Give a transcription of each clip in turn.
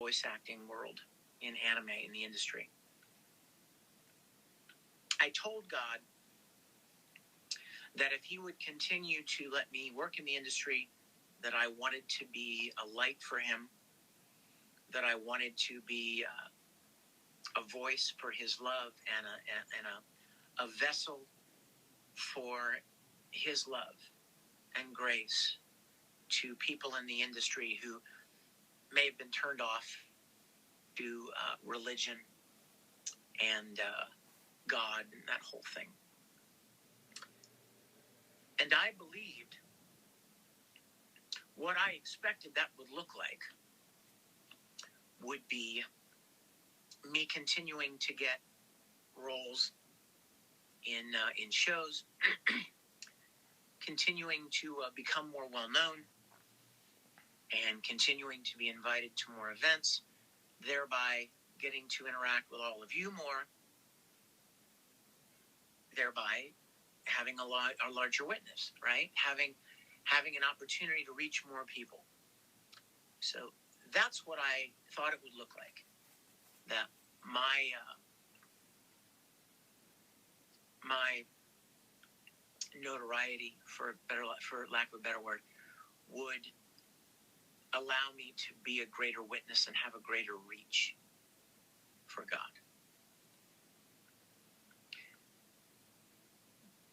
voice acting world in anime, in the industry. I told God that if he would continue to let me work in the industry, that I wanted to be a light for him, that I wanted to be a voice for his love and a vessel for his love and grace to people in the industry who may have been turned off to religion and God and that whole thing. And I believed what I expected that would look like would be me continuing to get roles in shows, continuing to become more well-known, and continuing to be invited to more events, thereby getting to interact with all of you more, thereby having a larger witness, right? Having an opportunity to reach more people. So that's what I thought it would look like. That my notoriety, for lack of a better word, would allow me to be a greater witness and have a greater reach for God.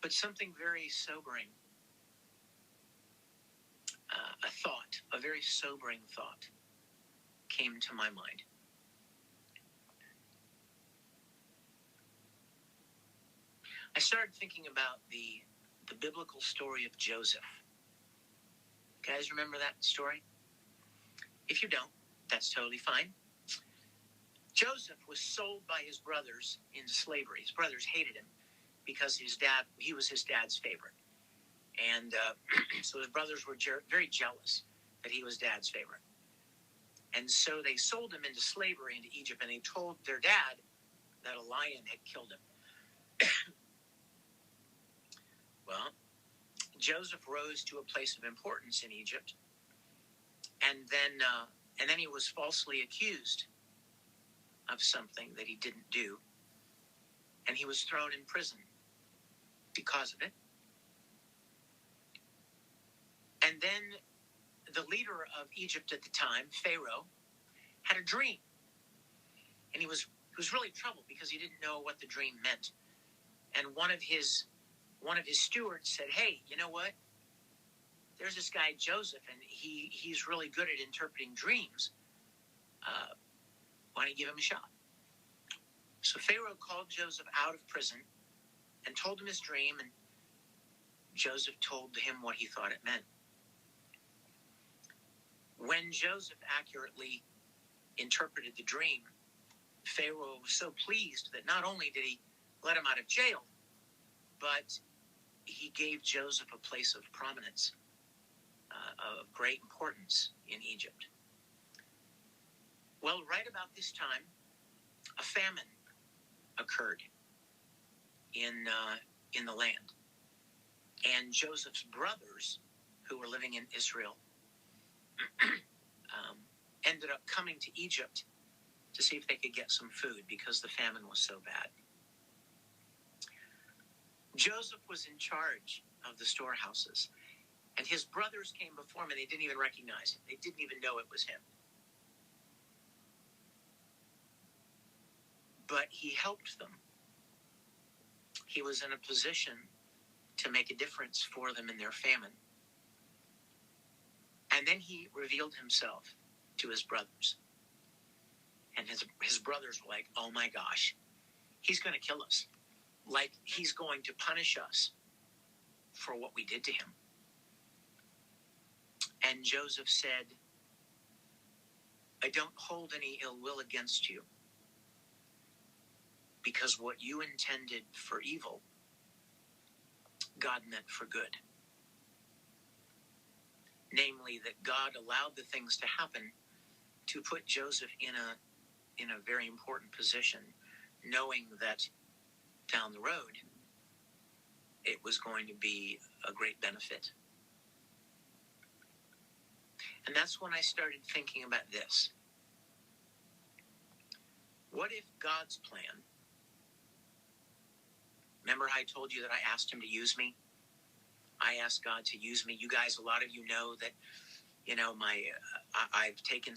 But something very sobering, a very sobering thought came to my mind. I started thinking about the biblical story of Joseph. Guys, remember that story? If you don't, that's totally fine. Joseph was sold by his brothers into slavery. His brothers hated him because he was his dad's favorite. And so his brothers were very jealous that he was dad's favorite. And so they sold him into slavery into Egypt, and they told their dad that a lion had killed him. Well, Joseph rose to a place of importance in Egypt, and then he was falsely accused of something that he didn't do, and he was thrown in prison because of it. And then the leader of Egypt at the time, Pharaoh, had a dream, and he was really troubled because he didn't know what the dream meant. And one of his stewards said, "Hey, you know what? There's this guy Joseph, and he's really good at interpreting dreams. Why don't you give him a shot?" So Pharaoh called Joseph out of prison and told him his dream, and Joseph told him what he thought it meant. When Joseph accurately interpreted the dream, Pharaoh was so pleased that not only did he let him out of jail, but he gave Joseph a place of prominence, of great importance in Egypt. Well, right about this time, a famine occurred in the land. And Joseph's brothers, who were living in Israel, ended up coming to Egypt to see if they could get some food because the famine was so bad. Joseph was in charge of the storehouses, and his brothers came before him, and they didn't even recognize him. They didn't even know it was him. But he helped them. He was in a position to make a difference for them in their famine. And then he revealed himself to his brothers. And his brothers were like, "Oh my gosh, he's going to kill us. Like, he's going to punish us for what we did to him." And Joseph said, "I don't hold any ill will against you, because what you intended for evil, God meant for good. Namely, that God allowed the things to happen to put Joseph in a very important position, knowing that down the road, it was going to be a great benefit." And that's when I started thinking about this. what if God's plan, remember how I told you that I asked him to use me? I asked God to use me. You guys, a lot of you know that, I've taken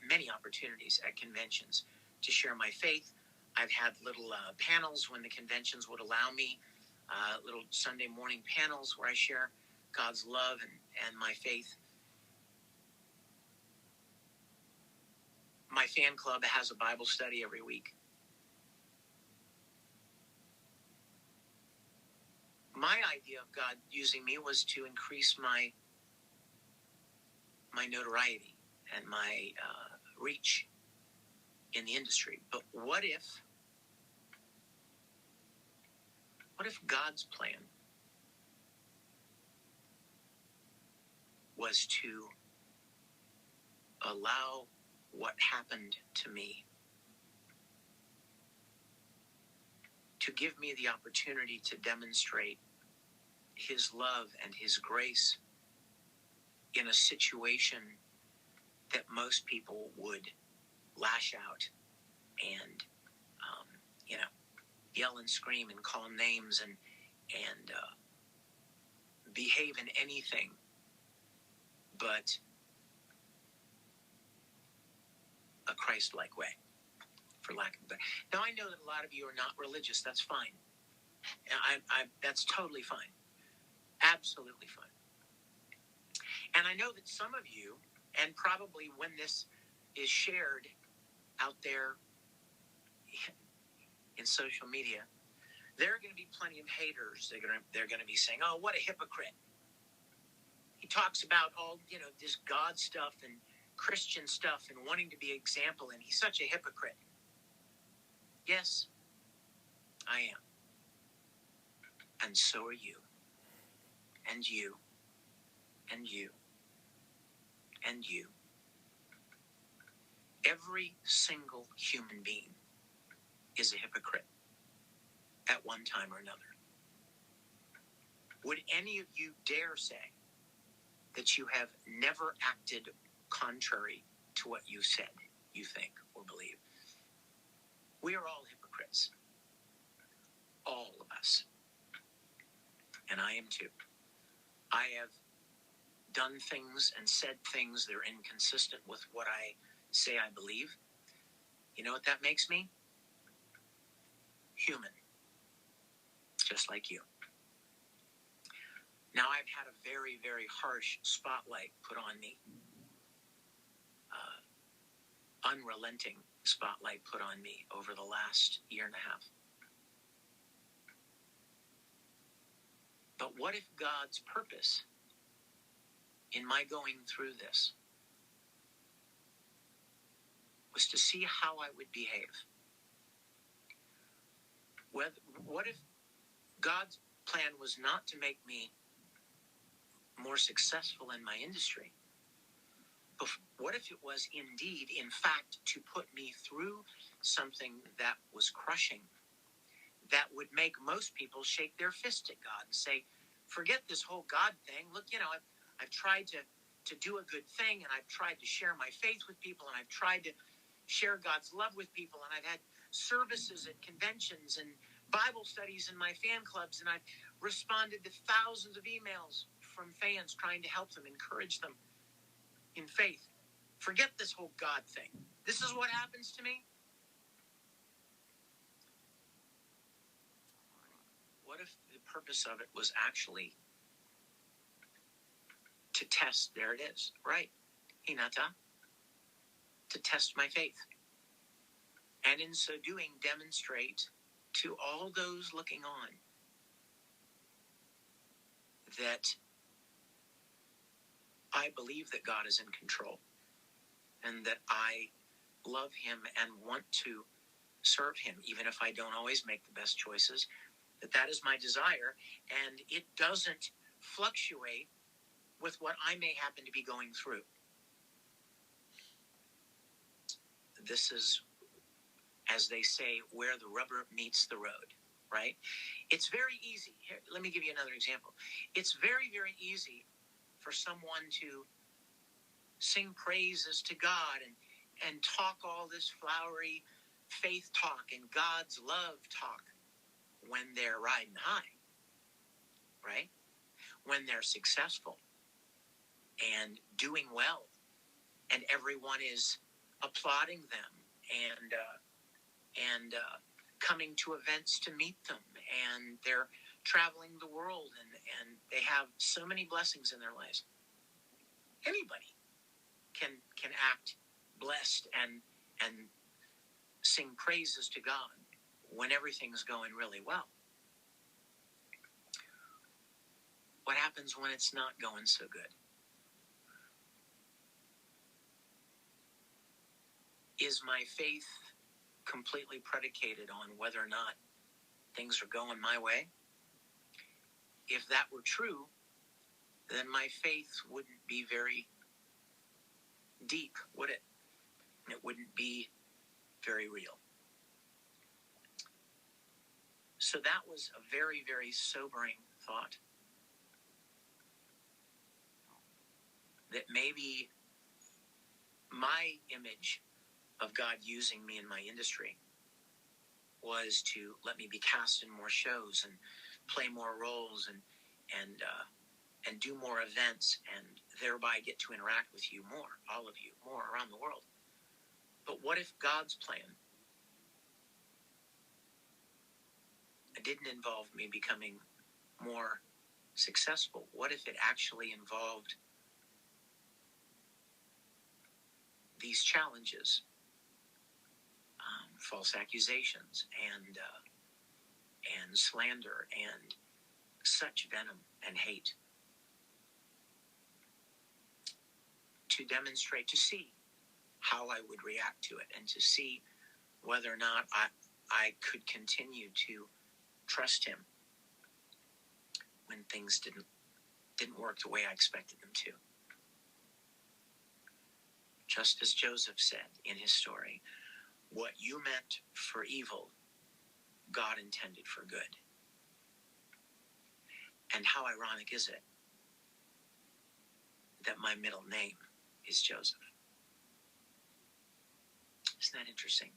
many opportunities at conventions to share my faith. I've had little panels when the conventions would allow me, little Sunday morning panels where I share God's love and my faith. My fan club has a Bible study every week. My idea of God using me was to increase my notoriety and my reach in the industry. But what if God's plan was to allow what happened to me to give me the opportunity to demonstrate his love and his grace in a situation that most people would lash out and, yell and scream and call names and behave in anything but a Christ-like way, for lack of a better. Now, I know that a lot of you are not religious. That's fine. That's totally fine. Absolutely fine. And I know that some of you, and probably when this is shared out there in social media, there are going to be plenty of haters. They're going to be saying, "Oh, what a hypocrite. He talks about all, this God stuff and Christian stuff and wanting to be an example, and he's such a hypocrite." Yes, I am. And so are you. And you. And you. And you. Every single human being is a hypocrite at one time or another. Would any of you dare say that you have never acted contrary to what you said, you think, or believe? We are all hypocrites. All of us. And I am too. I have done things and said things that are inconsistent with what I say I believe. You know what that makes me? Human. Just like you. Now, I've had a very, very harsh spotlight put on me. Unrelenting spotlight put on me over the last year and a half. But what if God's purpose in my going through this was to see how I would behave? What if God's plan was not to make me more successful in my industry? But what if it was indeed, in fact, to put me through something that was crushing, that would make most people shake their fist at God and say, "Forget this whole God thing. Look, I've tried to do a good thing, and I've tried to share my faith with people, and I've tried to share God's love with people, and I've had services at conventions and Bible studies in my fan clubs, and I've responded to thousands of emails from fans trying to help them, encourage them in faith. Forget this whole God thing. This is what happens to me." What if the purpose of it was actually to test, there it is, right, Hinata, to test my faith. And in so doing, demonstrate to all those looking on that I believe that God is in control and that I love him and want to serve him, even if I don't always make the best choices, that is my desire, and it doesn't fluctuate with what I may happen to be going through. This is, as they say, where the rubber meets the road, right? It's very easy. Here, let me give you another example. It's very, very easy for someone to sing praises to God and talk all this flowery faith talk and God's love talk when they're riding high, right? When they're successful and doing well, and everyone is applauding them and coming to events to meet them, and they're traveling the world, and they have so many blessings in their lives. Anybody can act blessed and sing praises to God when everything's going really well. What happens when it's not going so good? Is my faith completely predicated on whether or not things are going my way? If that were true, then my faith wouldn't be very deep, would it? It wouldn't be very real. So that was a very, very sobering thought. That maybe my image of God using me in my industry was to let me be cast in more shows and play more roles and do more events, and thereby get to interact with you more, all of you, more around the world. But what if God's plan didn't involve me becoming more successful? What if it actually involved these challenges, false accusations, and slander, and such venom and hate, to demonstrate, to see how I would react to it, and to see whether or not I could continue to trust him when things didn't work the way I expected them to. Just as Joseph said in his story, what you meant for evil, God intended for good. And how ironic is it that my middle name is Joseph? Isn't that interesting?